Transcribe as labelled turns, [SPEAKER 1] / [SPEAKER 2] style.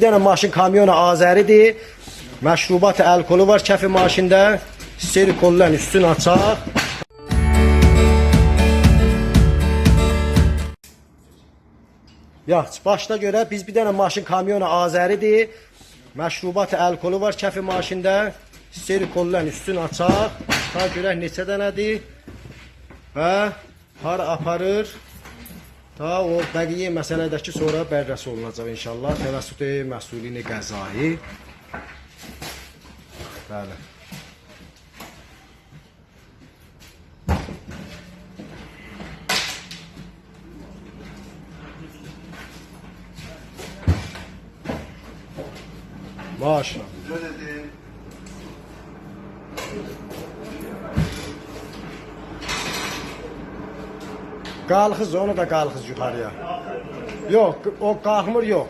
[SPEAKER 1] Bir dənə maşın kamyonu Azəridir. Məşrubat alkolu var kəfi maşində. Sterikolların üstünü açaq. Yaxşı, başına görə biz bir dənə maşın kamyonu Azəridir. Məşrubat alkolu var kəfi maşində. Sterikolların üstünü açaq. Ta görək neçə dənədir. Və hara aparır. Ta o bəqiyyə məsələdəki sonra bərrəsi olunacaq inşallah. Təvəssüt məsulini qəzai. Bəli. Maşallah. Qalxız, onu da qalxız yuxarıya. Yox, o qalxmır, yox.